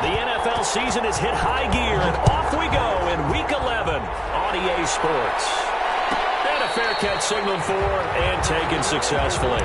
The NFL season has hit high gear, and off we go in Week 11 on EA Sports. And a fair catch signaled for and taken successfully.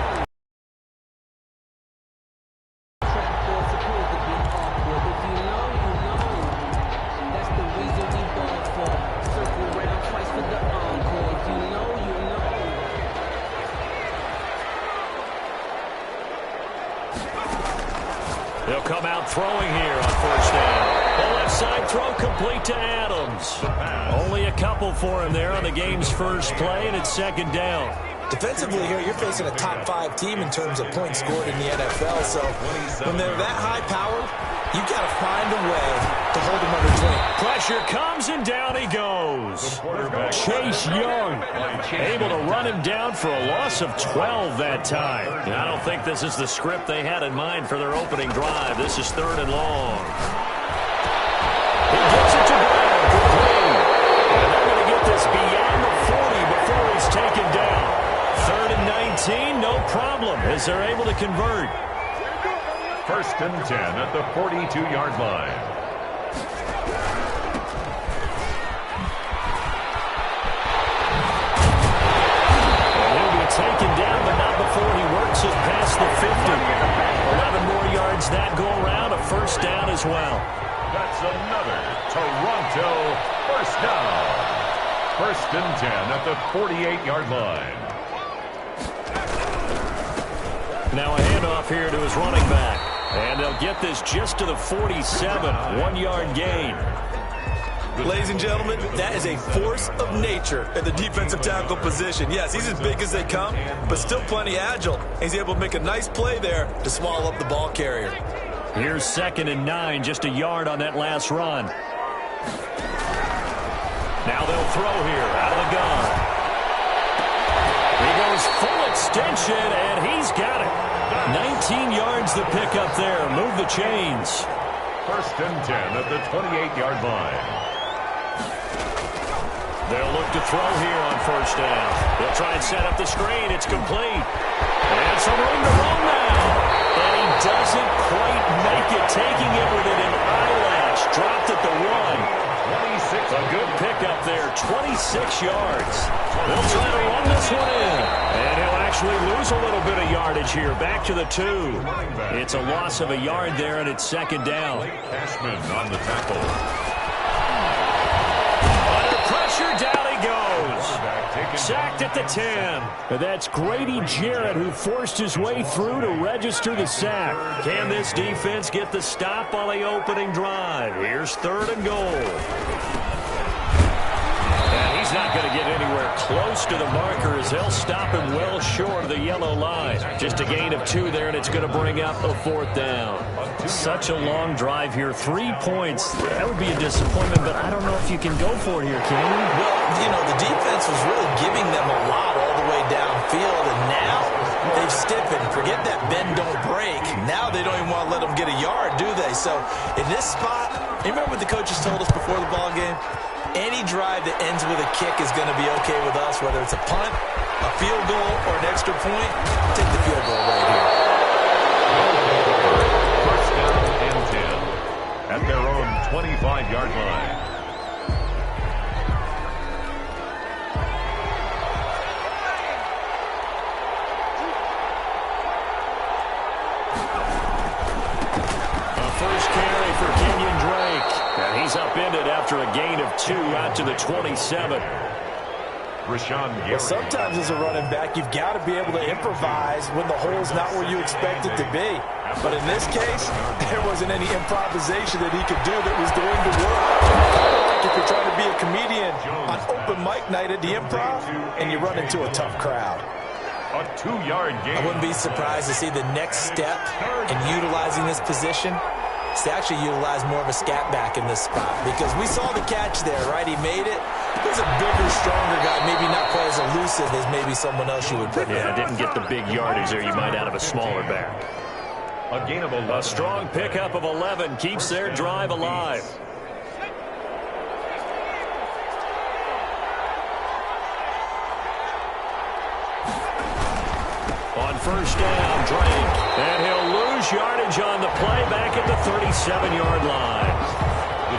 They'll come out throwing here on first down. The left side throw complete to Adams. Only a couple for him there on the game's first play, and it's second down. Defensively here, you're facing a top 5 team in terms of points scored in the NFL. So when they're that high-powered, you've got to find a way to hold them under 20. Pressure comes, and down he goes. Chase Young able to run him down for a loss of 12 that time. And I don't think this is the script they had in mind for their opening drive. This is third and long. He gets it to Brown, complete. And they're going to get this beyond the 40 before he's taken down. Third and 19, no problem, as they're able to convert. First and 10 at the 42-yard line. And he'll be taken down, but not before he works it past the 50. 11 more yards that go around, a first down as well. That's another Toronto first down. First and 10 at the 48-yard line. Now a handoff here to his running back. And they'll get this just to the 47, 1-yard gain. Ladies and gentlemen, that is a force of nature at the defensive tackle position. Yes, he's as big as they come, but still plenty agile. He's able to make a nice play there to swallow up the ball carrier. Here's second and 9, just a yard on that last run. Now they'll throw here out of the gun. He goes full extension, and he's got it. 19 yards the pickup there. Move the chains. First and 10 at the 28-yard line. They'll look to throw here on first down. They'll try and set up the screen. It's complete. And some room to run now. And he doesn't quite make it, taking it within an eyelash. Dropped at the 1. 26. A good pickup there, 26 yards. They'll try to run this one in. And he'll actually lose a little bit of yardage here. Back to the 2. It's a loss of a yard there, and it's second down. Cashman on the tackle. Under pressure, down he goes. Sacked at the 10. And that's Grady Jarrett, who forced his way through to register the sack. Can this defense get the stop on the opening drive? Here's third and goal. And he's not going to get anywhere close to the marker, as they'll stop him well short of the yellow line. Just a gain of 2 there, and it's going to bring up a fourth down. Such a long drive here. 3 points. That would be a disappointment, but I don't know if you can go for it here, can you? Well, you know, the defense was really giving them a lot all the way downfield, and now they've stiffened. Forget that bend, don't break. Now they don't even want to let them get a yard, do they? So in this spot, you remember what the coaches told us before the ball game? Any drive that ends with a kick is going to be okay with us, whether it's a punt, a field goal, or an extra point. Take the field goal right here. First down and 10 at their own 25-yard line. A first carry for Kenyon Drake. And he's upended after a gain of 2 out to the 27. Well, sometimes as a running back, you've got to be able to improvise when the hole's not where you expect it to be. But in this case, there wasn't any improvisation that he could do that was going to work. Like if you're trying to be a comedian on open mic night at the Improv and you run into a tough crowd. A 2-yard gain. I wouldn't be surprised to see the next step in utilizing this position is to actually utilize more of a scat back in this spot, because we saw the catch there, right? He made it. He was a bigger, stronger guy, maybe not quite as elusive as maybe someone else you would put in. Yeah, didn't get the big yardage there you might out of a smaller back. A gain of 11. A strong pickup of 11 keeps their drive alive. On first down. Drake. And he'll lose yardage on the play back at the 37-yard line.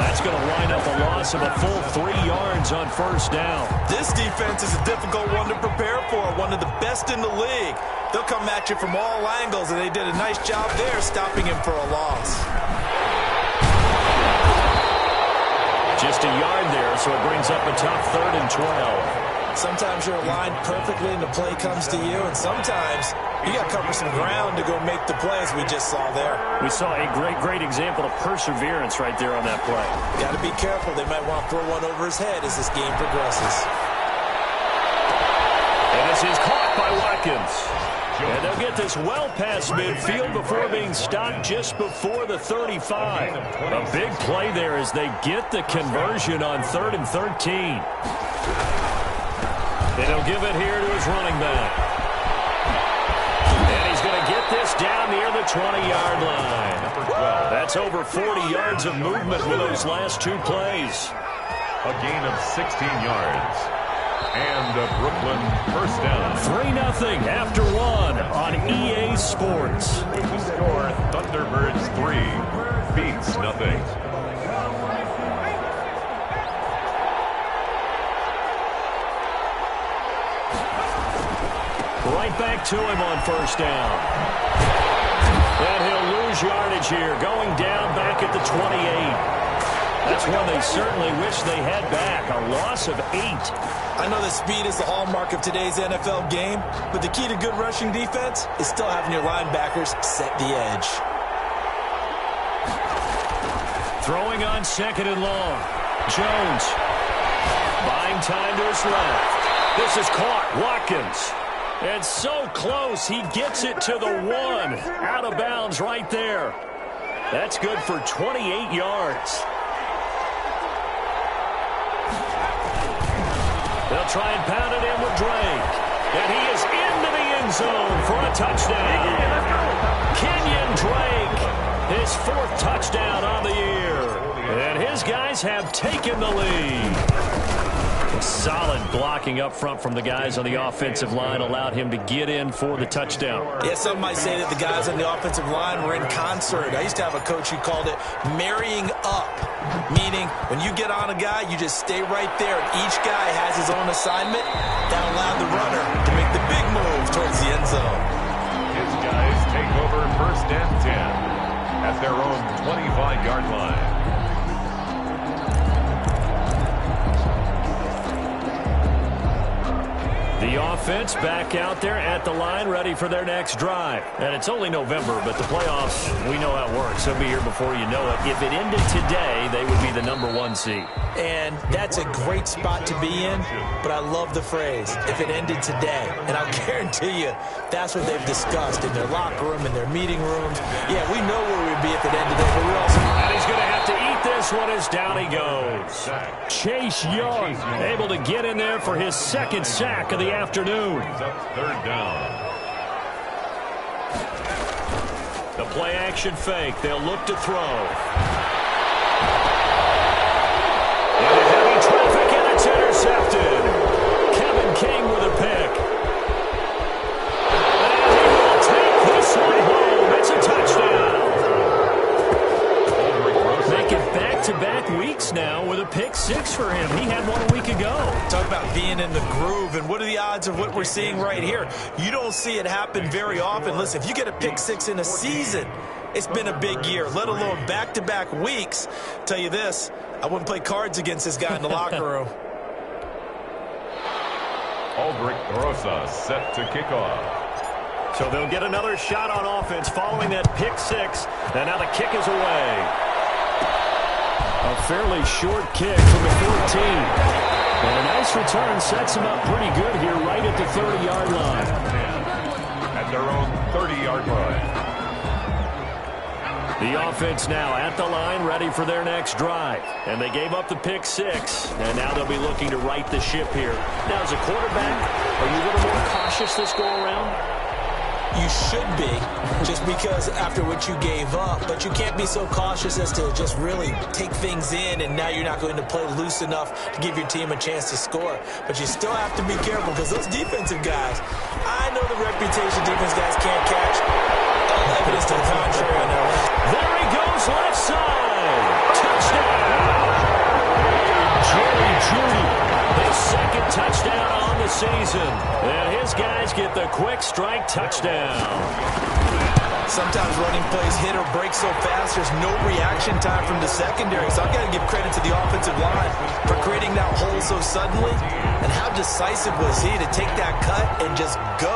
That's going to wind up a loss of a full 3 yards on first down. This defense is a difficult one to prepare for, one of the best in the league. They'll come at you from all angles, and they did a nice job there stopping him for a loss. Just a yard there, so it brings up a tough 3rd and 12. Sometimes you're aligned perfectly and the play comes to you, and sometimes you got to cover some ground to go make the plays we just saw there. We saw a great example of perseverance right there on that play. Got to be careful. They might want to throw one over his head as this game progresses. And this is caught by Watkins. And they'll get this well past midfield before being stopped just before the 35. A big play there as they get the conversion on 3rd and 13. And he'll give it here to his running back. And he's going to get this down near the 20-yard line. That's over 40 yards of movement with those last 2 plays. A gain of 16 yards. And a Brooklyn first down. 3-0 after 1 on EA Sports. The score, Thunderbirds 3, Beats nothing. Right back to him on first down. And he'll lose yardage here, going down back at the 28. That's one they certainly wish they had back, a loss of 8. I know that speed is the hallmark of today's NFL game, but the key to good rushing defense is still having your linebackers set the edge. Throwing on 2nd and long. Jones buying time to his left. This is caught. Watkins. And so close, he gets it to the 1. Out of bounds right there. That's good for 28 yards. They'll try and pound it in with Drake. And he is into the end zone for a touchdown. Kenyon Drake, his 4th touchdown on the year. And his guys have taken the lead. Solid blocking up front from the guys on the offensive line allowed him to get in for the touchdown. Yeah, some might say that the guys on the offensive line were in concert. I used to have a coach who called it marrying up, meaning when you get on a guy, you just stay right there. Each guy has his own assignment. That allowed the runner to make the big move towards the end zone. His guys take over 1st and 10 at their own 25-yard line. The offense back out there at the line, ready for their next drive. And it's only November, but the playoffs, we know how it works. They'll be here before you know it. If it ended today, they would be the #1 seed. And that's a great spot to be in, but I love the phrase, if it ended today. And I'll guarantee you, that's what they've discussed in their locker room, in their meeting rooms. Yeah, we know where we'd be if it ended today, but we also... And he's going to have to eat this one as down he goes. Chase Young able to get in there for his 2nd sack of the afternoon. Up 3rd down. The play action fake. They'll look to throw. Into heavy traffic, and it's intercepted. Kevin King with a pick. And he will take this one home. It's a touchdown. Making back-to-back weeks now with a pick 6 for him. He had one a week ago. Talk about being in the groove, and what are the odds of what we're seeing right here? You don't see it happen very often. Listen, if you get a pick 6 in a season, it's been a big year, let alone back-to-back weeks. Tell you this, I wouldn't play cards against this guy in the locker room. Aldrich Rosa set to kick off. So they'll get another shot on offense following that pick 6, and now the kick is away. A fairly short kick from the 14. And a nice return sets him up pretty good here right at the 30-yard line. At their own 30-yard line. The offense now at the line, ready for their next drive. And they gave up the pick 6, and now they'll be looking to right the ship here. Now, as a quarterback, are you a little more cautious this go-around? You should be, just because after what you gave up. But you can't be so cautious as to just really take things in, and now you're not going to play loose enough to give your team a chance to score. But you still have to be careful, because those defensive guys, I know the reputation defense guys can't catch. All evidence to the contrary on that. There he goes, left side. Touchdown. Jerry Jeudy, his second touchdown on the season. And his guys get the quick strike touchdown. Sometimes running plays hit or break so fast, there's no reaction time from the secondary. So I've got to give credit to the offensive line for creating that hole so suddenly. And how decisive was he to take that cut and just go?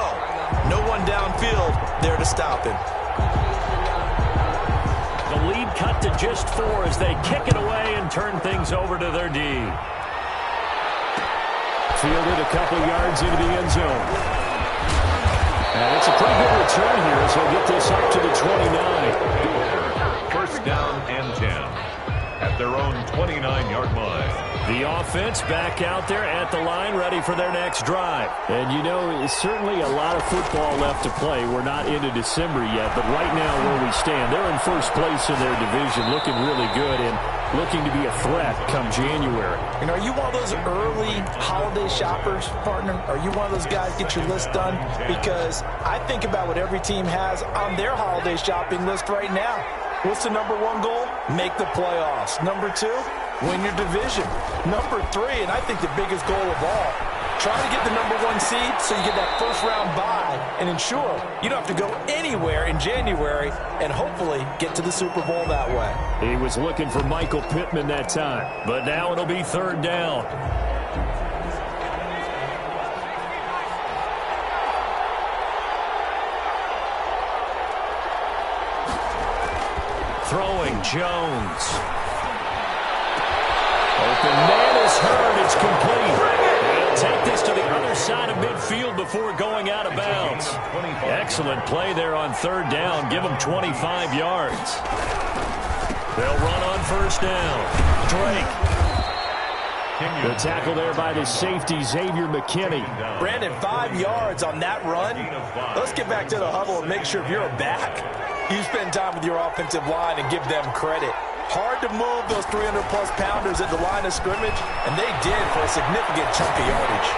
No one downfield there to stop him. The lead cut to just 4 as they kick it away and turn things over to their D. Fielded a couple yards into the end zone. And it's a pretty good return here as they'll get this up to the 29. First down and 10 at their own 29-yard line. The offense back out there at the line, ready for their next drive. And, you know, it's certainly a lot of football left to play. We're not into December yet, but right now where we stand, they're in first place in their division, looking really good and looking to be a threat come January. And are you one of those early holiday shoppers, partner? Are you one of those guys get your list done? Because I think about what every team has on their holiday shopping list right now. What's the number 1 goal? Make the playoffs. Number 2, win your division. Number 3, and I think the biggest goal of all, try to get the number 1 seed so you get that first-round bye and ensure you don't have to go anywhere in January and hopefully get to the Super Bowl that way. He was looking for Michael Pittman that time, but now it'll be third down. Throwing Jones. Open man is heard. It's complete. They'll take this to the other side of midfield before going out of bounds. Excellent play there on third down. Give them 25 yards. They'll run on first down. Drake. The tackle there by the safety, Xavier McKinney. Brandon, 5 yards on that run. Let's get back to the huddle and make sure if you're a back, you spend time with your offensive line and give them credit. Hard to move those 300-plus pounders at the line of scrimmage, and they did for a significant chunk of yardage.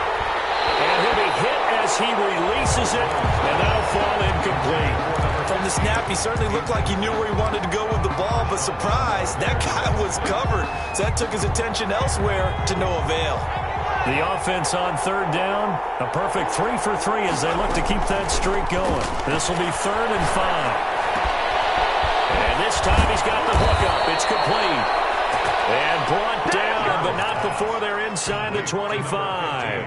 And he'll be hit as he releases it, and that'll fall incomplete. From the snap, he certainly looked like he knew where he wanted to go with the ball, but surprise, that guy was covered. So that took his attention elsewhere to no avail. The offense on third down, a perfect 3 for 3 as they look to keep that streak going. This will be 3rd and 5. And this time he's got the hook up. It's complete. And brought down, but not before they're inside the 25.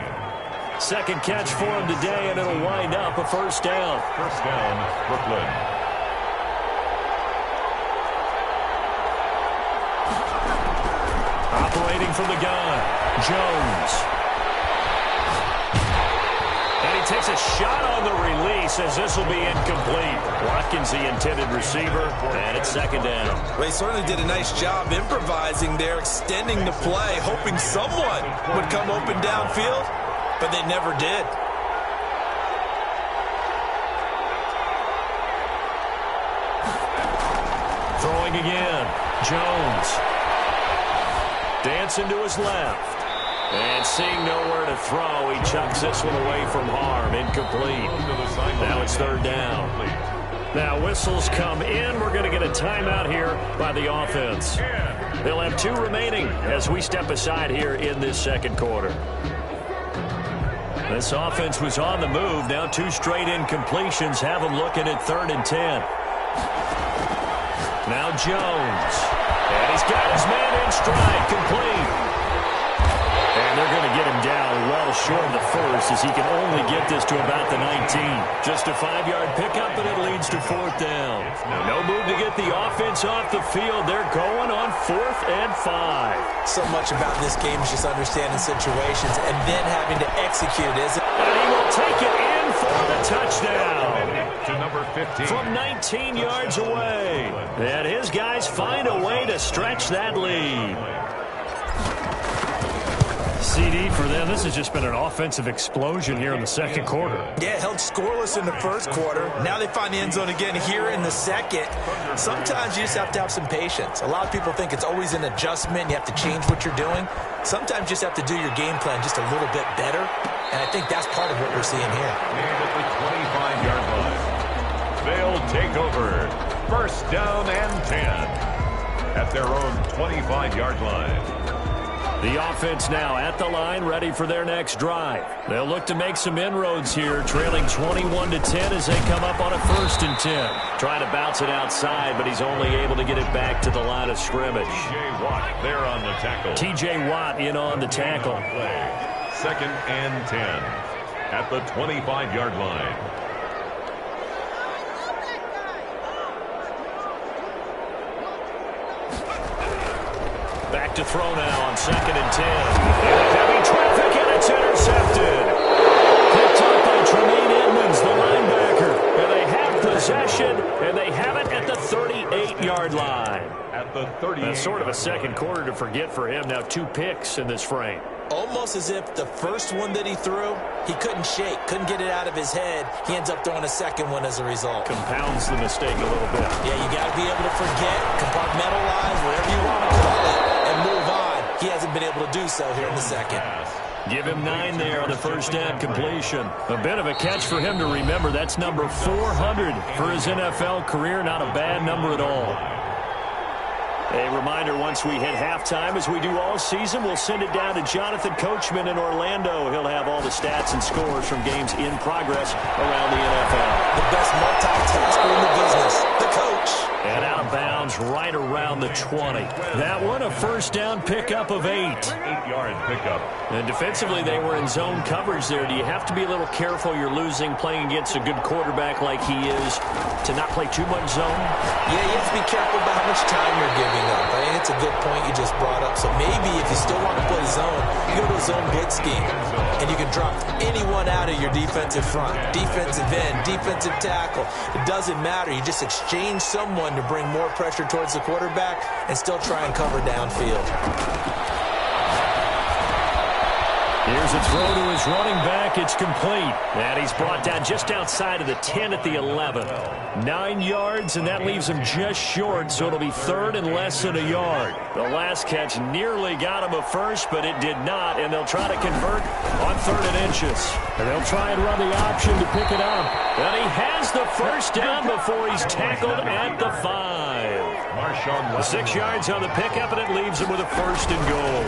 Second catch for him today, and it'll wind up a first down. First down, Brooklyn. Operating from the gun, Jones. And he takes a shot on the release as this will be incomplete. Watkins, the intended receiver, and it's second down. Well, he certainly did a nice job improvising there, extending the play, hoping someone would come open downfield, but they never did. Throwing again, Jones. Dancing to his left. And seeing nowhere to throw, he chucks this one away from harm. Incomplete. Now it's third down. Now whistles come in. We're going to get a timeout here by the offense. They'll have 2 remaining as we step aside here in this second quarter. This offense was on the move. Now 2 straight incompletions have them looking at 3rd and 10. Now Jones. And he's got his man in stride. Complete. And they're going to get him down well short of the first as he can only get this to about the 19. Just a 5-yard pickup, and it leads to 4th down. No move to get the offense off the field. They're going on 4th and 5. So much about this game is just understanding situations and then having to execute, isn't it? And he will take it in for the touchdown. To number 15. From 19 yards away. And his guys find a way to stretch that lead. CD, for them, this has just been an offensive explosion here in the second quarter. Yeah, held scoreless in the first quarter. Now they find the end zone again here in the second. Sometimes you just have to have some patience. A lot of people think it's always an adjustment. You have to change what you're doing. Sometimes you just have to do your game plan just a little bit better. And I think that's part of what we're seeing here. And at the 25-yard line, they'll take over. First down and 10 at their own 25-yard line. The offense now at the line, ready for their next drive. They'll look to make some inroads here, trailing 21-10 as they come up on a 1st and 10. Trying to bounce it outside, but he's only able to get it back to the line of scrimmage. T.J. Watt there on the tackle. T.J. Watt in on the tackle. 2nd and 10 at the 25-yard line. Back to throw now on 2nd and 10. And heavy traffic, and it's intercepted. Picked up by Tremaine Edmonds, the linebacker. And they have possession, and they have it at the 38-yard line. At the 38. That's sort of a second quarter to forget for him. Now 2 picks in this frame. Almost as if the first one that he threw, he couldn't shake, couldn't get it out of his head. He ends up throwing a second one as a result. Compounds the mistake a little bit. Yeah, you got to be able to forget, compartmentalize, whatever you want to call it, and move on. He hasn't been able to do so here in the second. Give him 9 there on the first down completion. A bit of a catch for him to remember. That's number 400 for his NFL career. Not a bad number at all. A reminder, once we hit halftime, as we do all season, we'll send it down to Jonathan Coachman in Orlando. He'll have all the stats and scores from games in progress around the NFL. The best multitasker in the business, the coach. And out of bounds right around the 20. That one a first down pickup of 8. 8-yard pickup. And defensively, they were in zone coverage there. Do you have to be a little careful? You're losing, playing against a good quarterback like he is, to not play too much zone? Yeah, you have to be careful about how much time you're giving up. I think it's a good point you just brought up. So maybe if you still want to play zone, you go to a zone blitz scheme, and you can drop anyone out of your defensive front, defensive end, defensive tackle. It doesn't matter. You just exchange someone to bring more pressure towards the quarterback and still try and cover downfield. Here's a throw to his running back. It's complete. And he's brought down just outside of the 10 at the 11. 9 yards, and that leaves him just short, so it'll be 3rd and less than a yard. The last catch nearly got him a first, but it did not, and they'll try to convert on 3rd and inches. And they'll try and run the option to pick it up. And he has the first down before he's tackled at the 5. 6 yards on the pickup, and it leaves him with a 1st and goal.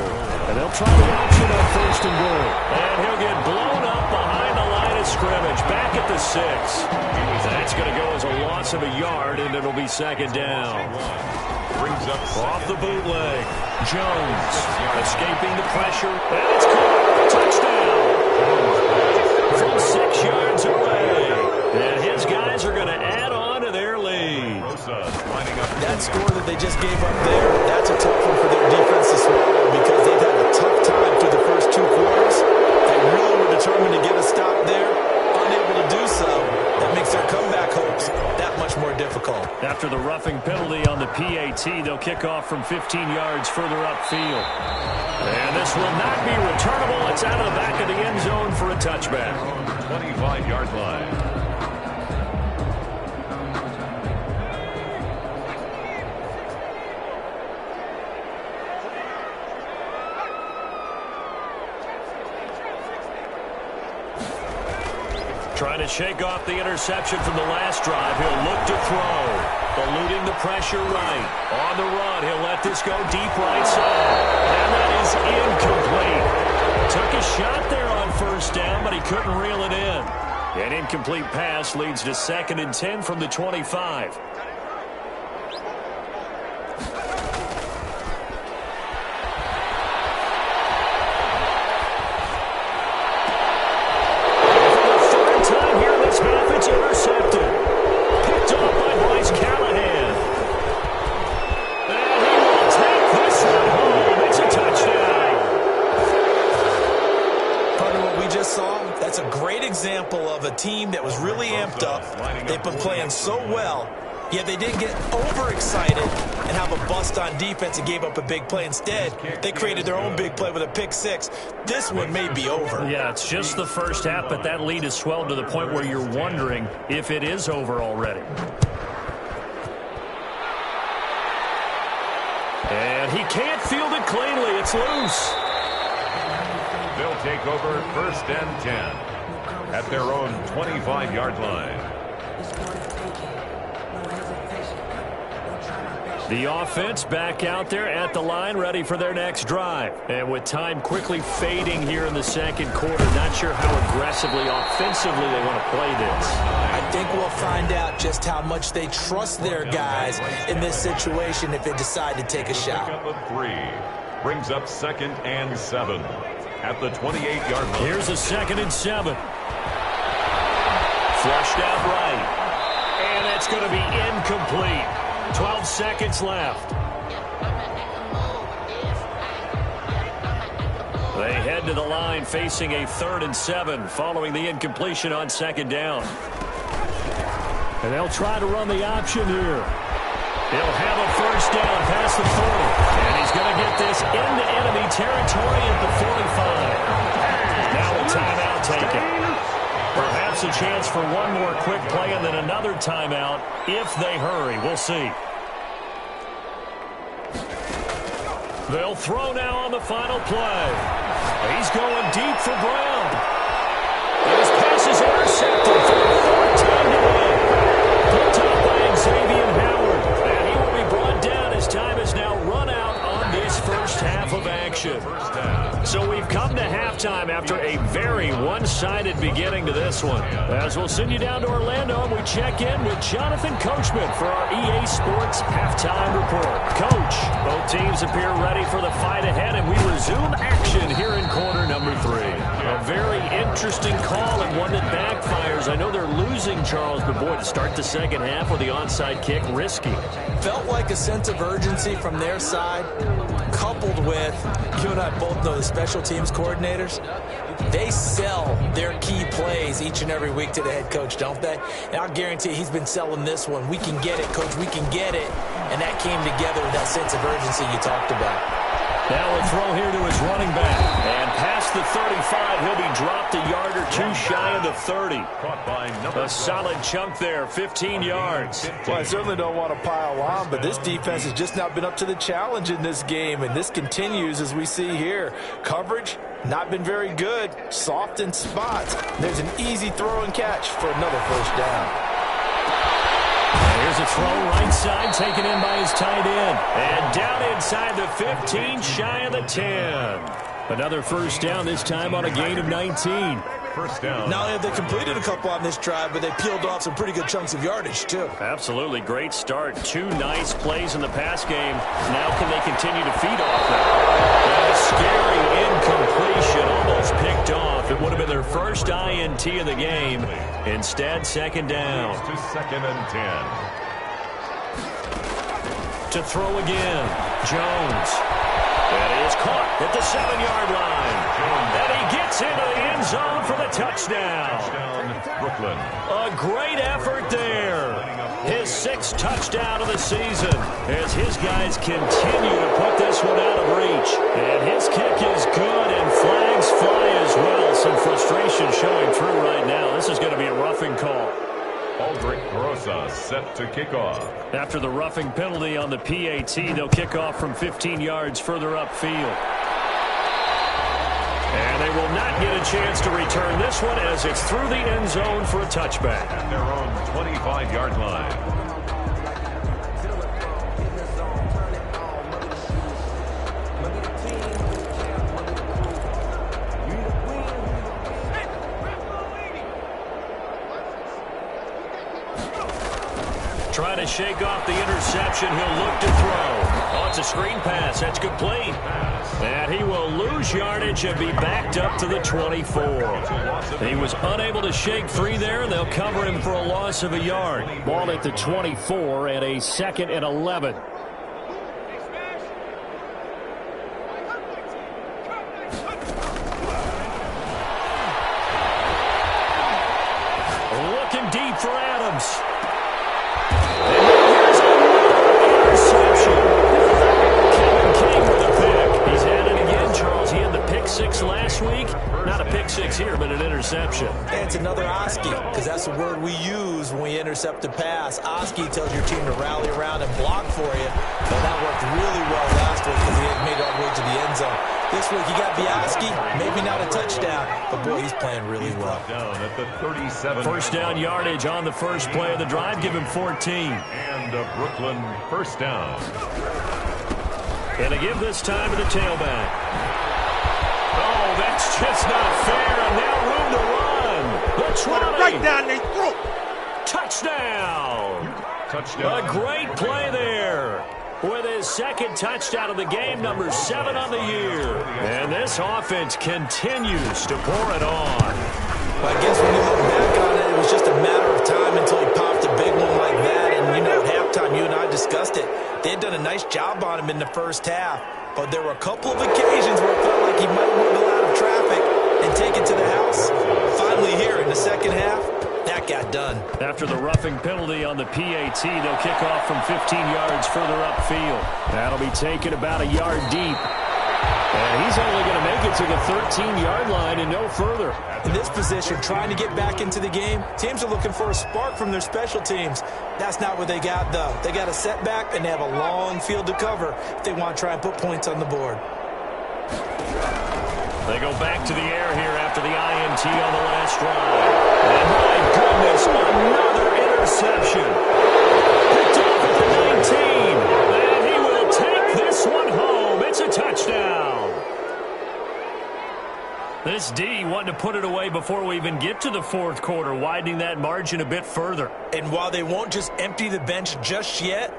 And they'll try the option on 1st and goal. And he'll get blown up behind the line of scrimmage. Back at the 6. That's going to go as a loss of a yard, and it'll be 2nd down. Off the bootleg. Jones escaping the pressure. And it's caught. Touchdown. From 6 yards away. And his guys are going to add on to their lead. That score that they just gave up there, that's a tough one for their defense to swallow because they've had a tough time through the first 2 quarters. They really were determined to get a stop there. Unable to do so, that makes their comeback hopes that much more difficult. After the roughing penalty on the PAT, they'll kick off from 15 yards further upfield. And this will not be returnable. It's out of the back of the end zone for a touchback. 25-yard line. Trying to shake off the interception from the last drive. He'll look to throw. Eluding the pressure right. On the run, he'll let this go deep right side. And that is incomplete. Took a shot there on 1st down, but he couldn't reel it in. An incomplete pass leads to 2nd and 10 from the 25. Intercepted. Picked off by Bryce Callahan. And he will take this one home. It's a touchdown. Partner, what we just saw, that's a great example of a team that was really amped up. They've been playing so well, yet they didn't get overexcited and have a bust lost on defense and gave up a big play. Instead, they created their own big play with a pick six. This one may be over. Yeah, it's just the first half, but that lead has swelled to the point where you're wondering if it is over already. And he can't field it cleanly. It's loose. They'll take over 1st and 10 at their own 25-yard line. The offense back out there at the line, ready for their next drive. And with time quickly fading here in the second quarter, not sure how aggressively, offensively they want to play this. I think we'll find out just how much they trust their guys in this situation if they decide to take a shot. Pick up a 3. Brings up 2nd and 7 at the 28-yard line. Here's a 2nd and 7. Flushed out right. And that's going to be incomplete. 12 seconds left. They head to the line facing a 3rd and 7 following the incompletion on 2nd down. And they'll try to run the option here. He'll have a 1st down past the 40. And he's going to get this into enemy territory at the 45. Now a timeout taken. Perhaps a chance for one more quick play and then another timeout if they hurry. We'll see. They'll throw now on the final play. He's going deep for Brown. And his pass is intercepted for a 14-to-1. Picked up by Xavier Howard. And he will be brought down as time is now run out on this first half of action. So we've come to halftime after a very one-sided beginning to this one. As we'll send you down to Orlando, and we check in with Jonathan Coachman for our EA Sports Halftime Report. Coach, both teams appear ready for the fight ahead, and we resume action here in quarter number 3. A very interesting call and one that backfires. I know they're losing, Charles, but boy, to start the second half with the onside kick, risky. Felt like a sense of urgency from their side, coupled with, you and I both know the special teams coordinators, they sell their key plays each and every week to the head coach, don't they? And I'll guarantee he's been selling this one. We can get it, coach, we can get it. And that came together with that sense of urgency you talked about. Now a throw here to his running back. And past the 35, he'll be dropped a yard or two shy of the 30. A solid chunk there, 15 yards. Well, I certainly don't want to pile on, but this defense has just not been up to the challenge in this game, and this continues as we see here. Coverage, not been very good. Soft in spots. There's an easy throw and catch for another 1st down. Here's a throw right side, taken in by his tight end. And down inside the 15, shy of the 10. Another 1st down, this time on a gain of 19. 1st down. Not only have they completed a couple on this drive, but they peeled off some pretty good chunks of yardage, too. Absolutely. Great start. 2 nice plays in the pass game. Now can they continue to feed off that? A scary incompletion, almost picked off. It would have been their first INT of the game. Instead, 2nd down. To 2nd and 10. To throw again. Jones. And he is caught at the 7-yard line. And he gets into the end zone for the touchdown. Brooklyn. A great effort there. His 6th touchdown of the season as his guys continue to put this one out of reach. And his kick is good and flags fly as well. Some frustration showing through right now. This is going to be a roughing call. Aldrich Grossa set to kick off. After the roughing penalty on the PAT, they'll kick off from 15 yards further upfield. And they will not get a chance to return this one as it's through the end zone for a touchback. At their own 25-yard line. Try to shake off the interception. He'll look to throw. Oh, it's a screen pass. That's complete. And he will lose yardage and be backed up to the 24. He was unable to shake free there. They'll cover him for a loss of a yard. Ball at the 24 and a 2nd and 11. Looking deep for Adams. And here's another interception. 6 here, but an interception. And it's another Oski, because that's the word we use when we intercept a pass. Oski tells your team to rally around and block for you. Well, that worked really well last week because he had made it all the way to the end zone. This week, you got Oski, maybe not a touchdown, but boy, he's playing really well. Down at the 37. First down yardage on the first play of the drive. Give him 14. And a Brooklyn first down. And to give this time to the tailback. Oh, that's just not fair. And now room to run. The 20. Right down their throat. Touchdown. Touchdown. A great play there. With his second touchdown of the game, number 7 on the year. And this offense continues to pour it on. Well, I guess when you look back on it, it was just a matter of time until he popped a big one like that. And, you know, at halftime, you and I discussed it. They had done a nice job on him in the first half. But there were a couple of occasions where it felt like he might wiggle out of traffic and take it to the house. Finally here in the second half, that got done. After the roughing penalty on the PAT, they'll kick off from 15 yards further upfield. That'll be taken about a yard deep. And he's only going to make it to the 13-yard line and no further. In this position, trying to get back into the game, teams are looking for a spark from their special teams. That's not what they got, though. They got a setback, and they have a long field to cover if they want to try and put points on the board. They go back to the air here after the INT on the last drive. And my goodness, another interception. Picked off at the 19. And he will take this one home. It's a touchdown. This D wanting to put it away before we even get to the fourth quarter, widening that margin a bit further. And while they won't just empty the bench just yet,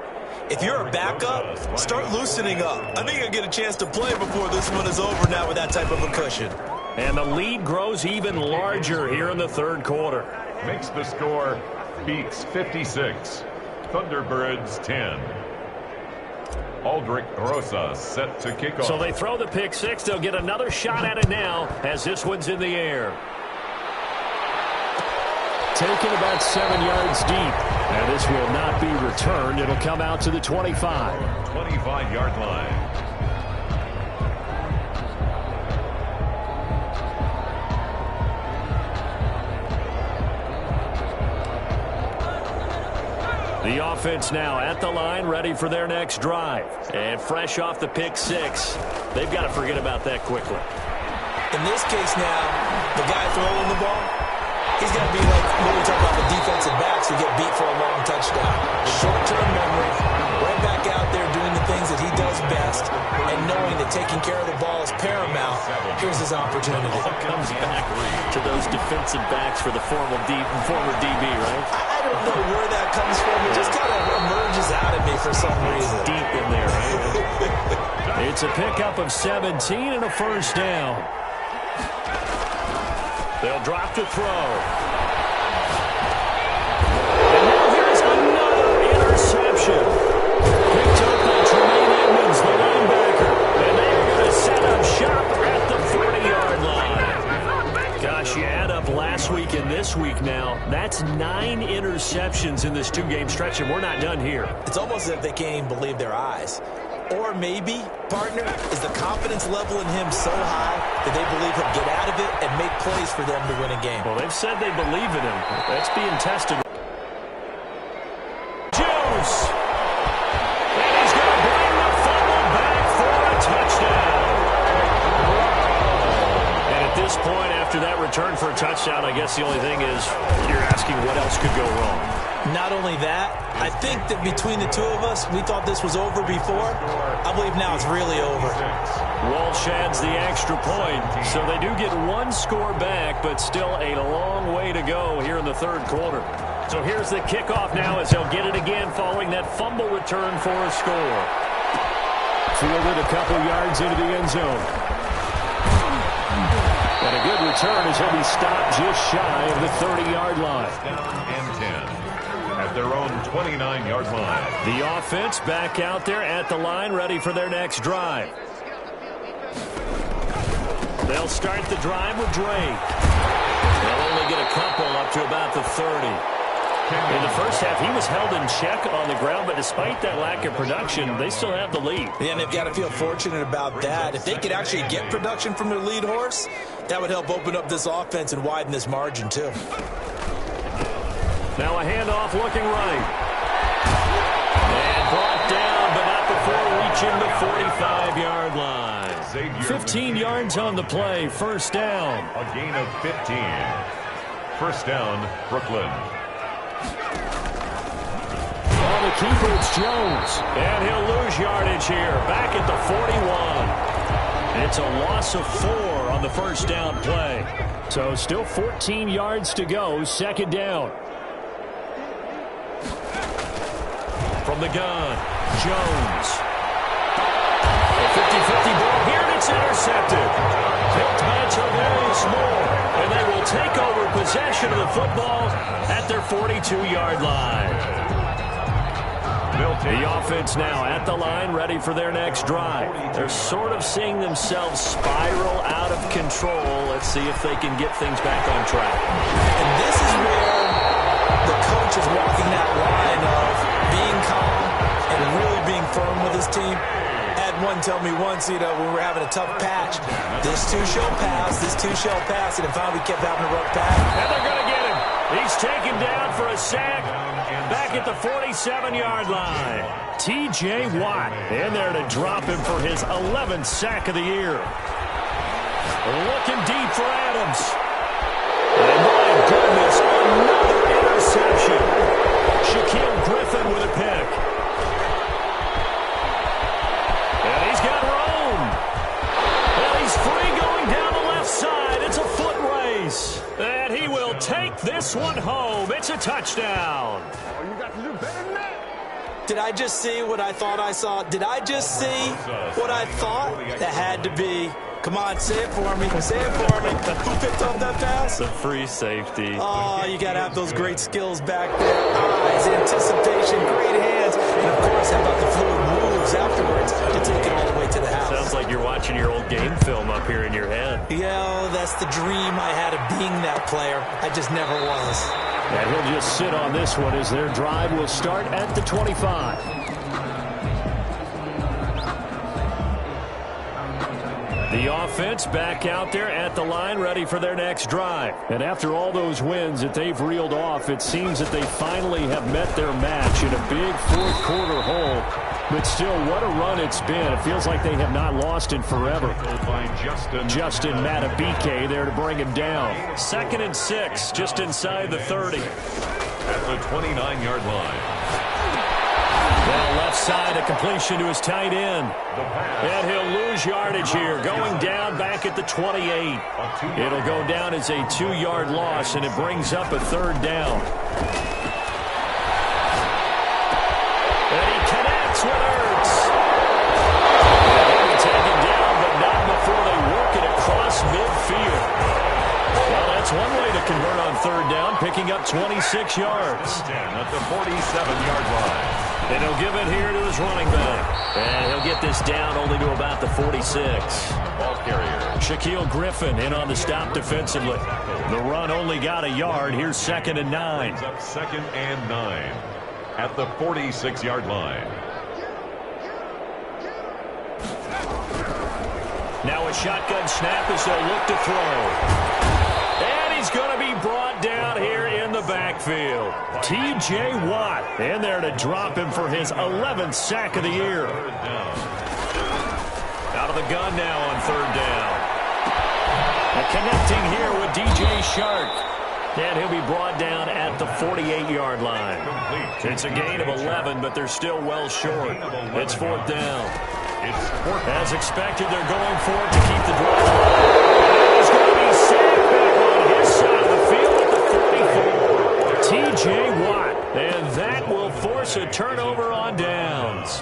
if you're a backup, start loosening up. I think you'll get a chance to play before this one is over now with that type of a cushion. And the lead grows even larger here in the third quarter. Makes the score Beaks 56. Thunderbirds 10. Aldrich Rosas set to kick off. So they throw the pick six. They'll get another shot at it now as this one's in the air. Taken about 7 yards deep. And this will not be returned. It'll come out to the 25. 25-yard line. The offense now at the line, ready for their next drive. And fresh off the pick six, they've got to forget about that quickly. In this case now, the guy throwing the ball, he's got to be like when we talk about the defensive backs who get beat for a long touchdown. Short-term memory, right back out there doing the things that he does best, and knowing that taking care of the ball is paramount. Here's his opportunity. It all comes back to those defensive backs for the former DB, right? I don't know where that comes from. It just kind of emerges out of me for some reason. Deep in there, right? It's a pickup of 17 and a first down. They'll drop to throw. And now here's another interception. Picked up by Tremaine Edmonds, the linebacker. And they're going to set up shop at the 40-yard line. Gosh, you add up last week and this week now. That's 9 interceptions in this two-game stretch, and we're not done here. It's almost as if they can't even believe their eyes. Or maybe, partner, is the confidence level in him so high that they believe he'll get out of it and make plays for them to win a game. Well, they've said they believe in him. That's being tested. Juice! And he's going to bring the fumble back for a touchdown. And at this point, after that return for a touchdown, I guess the only thing is you're asking what else could go wrong. Not only that, I think that between the two of us, we thought this was over before. I believe now it's really over. Walsh adds the extra point, so they do get one score back, but still a long way to go here in the third quarter. So here's the kickoff now as they'll get it again following that fumble return for a score. Fielded a couple yards into the end zone. And a good return as he'll be stopped just shy of the 30-yard line. Down and 10. At their own 29-yard line. The offense back out there at the line, ready for their next drive. They'll start the drive with Drake. They'll only get a couple up to about the 30. In the first half, he was held in check on the ground, but despite that lack of production, they still have the lead. Yeah, and they've got to feel fortunate about that. If they could actually get production from their lead horse, that would help open up this offense and widen this margin, too. Now a handoff looking right. And brought down, but not before reaching the 45-yard line. 15 yards on the play, first down. A gain of 15. First down, Brooklyn. On the keeper, it's Jones. And he'll lose yardage here, back at the 41. It's a loss of 4 on the first down play. So still 14 yards to go, second down. From the gun, Jones. A 50-50 ball here, and it's intercepted. Picked by Tavarius Moore, and they will take over possession of the football at their 42-yard line. The offense now at the line, ready for their next drive. They're sort of seeing themselves spiral out of control. Let's see if they can get things back on track. And this is where the coach is walking that line of being calm and really being firm with his team. Had one tell me once, when we were having a tough patch, this too shall pass, and then finally we kept having a rough patch. And they're going to get him. He's taken down for a sack back at the 47-yard line. T.J. Watt in there to drop him for his 11th sack of the year. Looking deep for Adams. And my goodness, another interception. Shaquille Griffin with a pick. And he's got room. And he's free going down the left side. It's a foot race. And he will take this one home. It's a touchdown. Oh, you got to do better than that. Did I just see what I thought I saw? Did I just see what I thought? That had to be. Come on, say it for me. Say it for me. Who picked up that pass? The free safety. Oh, you got to have those great skills back there. Eyes, anticipation, great hands. And, of course, how about the fluid moves afterwards to take it all the way to the house? Sounds like you're watching your old game film up here in your head. Yeah, that's the dream I had of being that player. I just never was. And he'll just sit on this one as their drive will start at the 25. The offense back out there at the line, ready for their next drive. And after all those wins that they've reeled off, it seems that they finally have met their match in a big fourth-quarter hole. But still, what a run it's been. It feels like they have not lost in forever. Justin Matabike there to bring him down. 2nd and 6, just inside the 30. At the 29-yard line. Well, left side, a completion to his tight end. And he'll lose yardage here, going down back at the 28. It'll go down as a 2-yard loss, and it brings up a third down. And he connects with Ertz. And taken down, but not before they work it across midfield. Well, that's one way to convert on third down, picking up 26 yards. At the 47-yard line. And he'll give it here to his running back. And he'll get this down only to about the 46. Ball carrier. Shaquille Griffin in on the stop defensively. The run only got a yard. Here's 2nd and 9. Up 2nd and 9 at the 46-yard line. Now a shotgun snap as they'll look to throw. And he's going to be brought down here in the backfield. T.J. Watt in there to drop him for his 11th sack of the year. Out of the gun now on third down. And connecting here with D.J. Shark. And he'll be brought down at the 48-yard line. It's a gain of 11, but they're still well short. It's fourth down. As expected, they're going for it to keep the drive alive. He's going to be sacked back on his side of the field at the 44. T.J. Watt. And that will force a turnover on downs.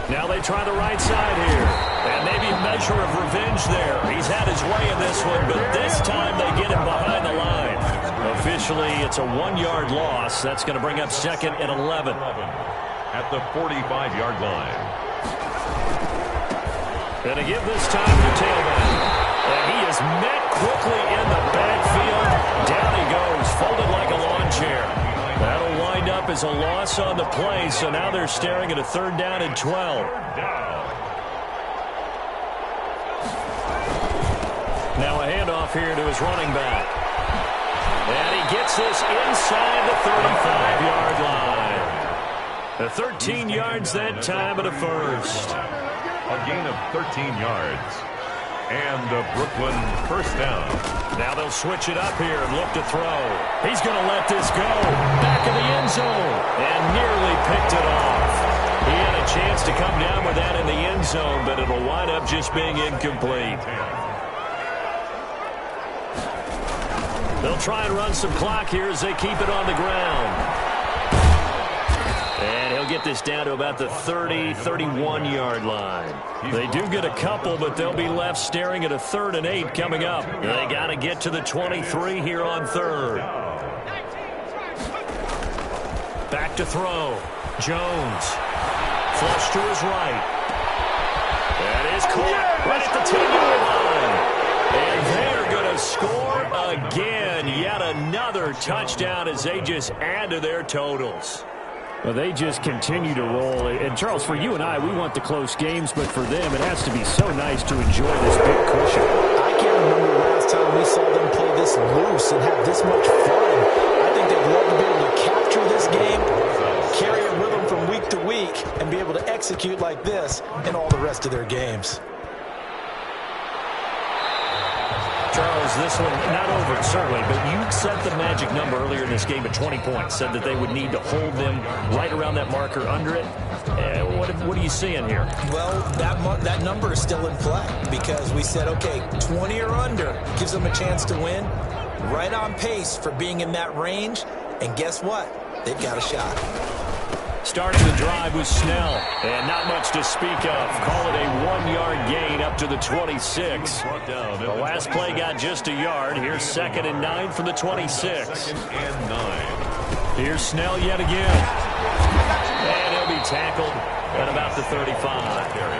Now they try the right side here. And maybe a measure of revenge there. He's had his way in this one, but this time they get him behind the line. Officially, it's a 1-yard loss. That's going to bring up 2nd and 11. At the 45-yard line. And to give this time to the tailback. And he is met quickly in the backfield. Down he goes, folded like a lawn chair. That'll wind up as a loss on the play, so now they're staring at a 3rd down and 12. Now a handoff here to his running back. And he gets this inside the 35-yard line. The 13 yards that time, and a first. A gain of 13 yards. And the Brooklyn first down. Now they'll switch it up here and look to throw. He's going to let this go. Back in the end zone. And nearly picked it off. He had a chance to come down with that in the end zone, but it'll wind up just being incomplete. They'll try and run some clock here as they keep it on the ground. And he'll get this down to about the 30, 31-yard line. They do get a couple, but they'll be left staring at a 3rd and 8 coming up. They got to get to the 23 here on 3rd. Back to throw. Jones. Flush to his right. That is caught right at the 10-yard line. And they're going to score again. Yet another touchdown as they just add to their totals. Well, they just continue to roll. And, Charles, for you and I, we want the close games, but for them, it has to be so nice to enjoy this big cushion. I can't remember the last time we saw them play this loose and have this much fun. I think they'd love to be able to capture this game, carry it with them from week to week, and be able to execute like this in all the rest of their games. Charles, this one not over, certainly, but you set the magic number earlier in this game at 20 points, said that they would need to hold them right around that marker under it. What are you seeing here? Well, that number is still in play because we said, okay, 20 or under gives them a chance to win. Right on pace for being in that range, and guess what? They've got a shot. Starting the drive was Snell, and not much to speak of. Call it a 1-yard gain up to the 26. The last play got just a yard. Here's 2nd and 9 from the 26. Here's Snell yet again. And he'll be tackled at about the 35.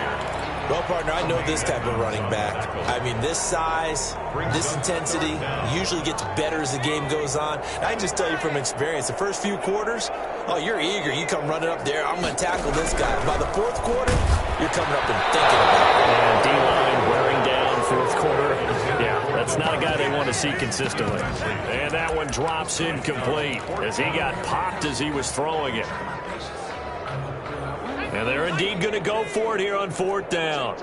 Well, partner, I know this type of running back. I mean, this size, this intensity usually gets better as the game goes on. I just tell you from experience, the first few quarters, oh, you're eager. You come running up there. I'm going to tackle this guy. By the 4th quarter, you're coming up and thinking about it. And D-line wearing down 4th quarter. Yeah, that's not a guy they want to see consistently. And that one drops incomplete as he got popped as he was throwing it. And they're indeed going to go for it here on 4th down.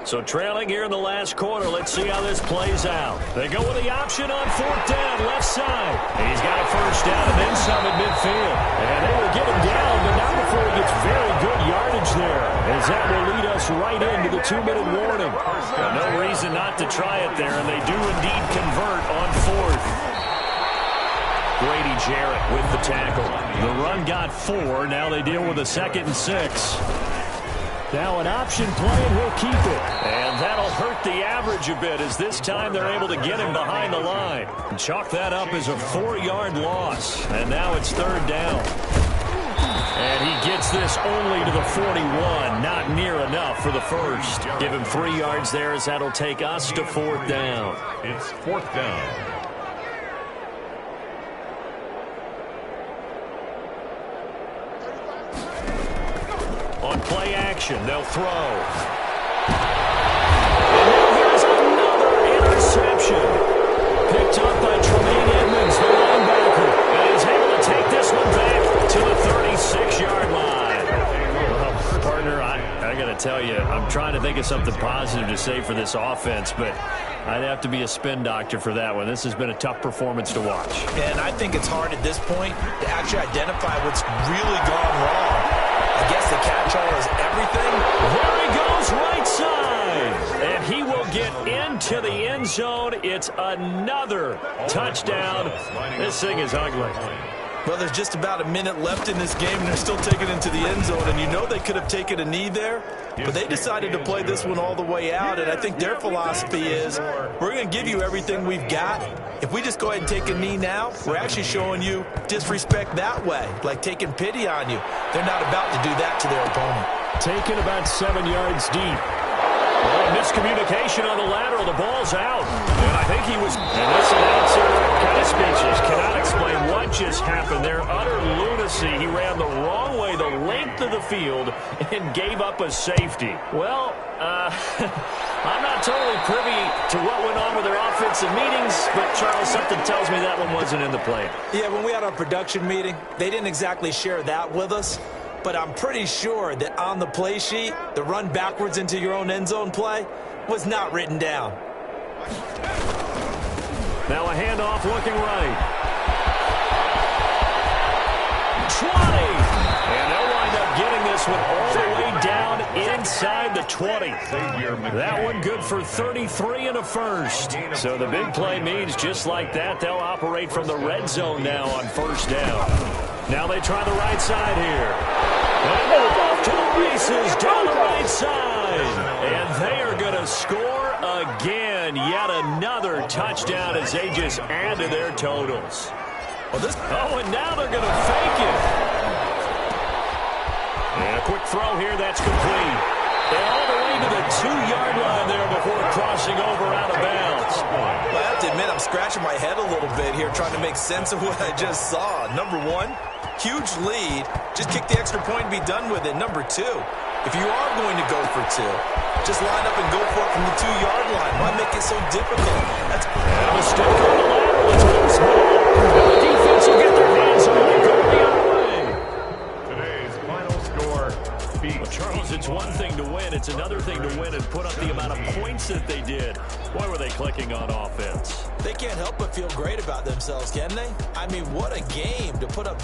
So trailing here in the last quarter, let's see how this plays out. They go with the option on 4th down, left side. And he's got a first down and then some at midfield. And they will get him down, but not before he gets very good yardage there, as that will lead us right into the 2-minute warning. No reason not to try it there, and they do indeed convert on 4th. Grady Jarrett with the tackle. The run got 4. Now they deal with a 2nd and 6. Now an option play, and he'll keep it. And that'll hurt the average a bit, as this time they're able to get him behind the line. And chalk that up as a 4-yard loss. And now it's 3rd down. And he gets this only to the 41. Not near enough for the first. Give him 3 yards there, as that'll take us to 4th down. It's 4th down. On play action, they'll throw. And now here's another interception. Picked up by Tremaine Edmonds, the linebacker. And he's able to take this one back to the 36-yard line. Well, partner, I got to tell you, I'm trying to think of something positive to say for this offense, but I'd have to be a spin doctor for that one. This has been a tough performance to watch. And I think it's hard at this point to actually identify what's really gone wrong. I guess the catch-all is everything. There he goes, right side. And he will get into the end zone. It's another touchdown. This thing is ugly. Well, there's just about a minute left in this game, and they're still taking it into the end zone. And you know they could have taken a knee there, but they decided to play this one all the way out. And I think their philosophy is, we're going to give you everything we've got. If we just go ahead and take a knee now, we're actually showing you disrespect that way, like taking pity on you. They're not about to do that to their opponent. Taken about 7 yards deep. Well, Miscommunication on the lateral. The ball's out. And I think he was... And this announcer kind of speechless. Cannot explain what just happened there. Utter lunacy. He ran the wrong way, the length of the field, and gave up a safety. Well, I'm not totally privy to what went on with their offensive meetings, but Charles, something tells me that one wasn't in the plan. Yeah, when we had our production meeting, they didn't exactly share that with us. But I'm pretty sure that on the play sheet, the run backwards into your own end zone play was not written down. Now a handoff looking right. 20. And they'll wind up getting this one all the way down inside the 20. That one good for 33 and a first. So the big play means just like that, they'll operate from the red zone now on first down. Now they try the right side here. And they're off to the races down the right side. And they are going to score again. Yet another touchdown as they just add to their totals. Oh, and now they're going to fake it. And a quick throw here. That's complete. And all the way to the 2-yard line there before crossing over out of bounds. Well, I have to admit, I'm scratching my head a little bit here trying to make sense of what I just saw. Number one, huge lead. Just kick the extra point and be done with it. Number two, if you are going to go for two, just line up and go for it from the 2-yard line. Why make it so difficult? That's a mistake on the lateral. It's going small. The defense will get their hands on it. Go the other way. Today's final score. Well, Charles, it's one thing to win. It's another thing to win and put up the amount of points that they did. Why were they clicking on offense? They can't help but feel great about themselves, can they? I mean, what a game to put up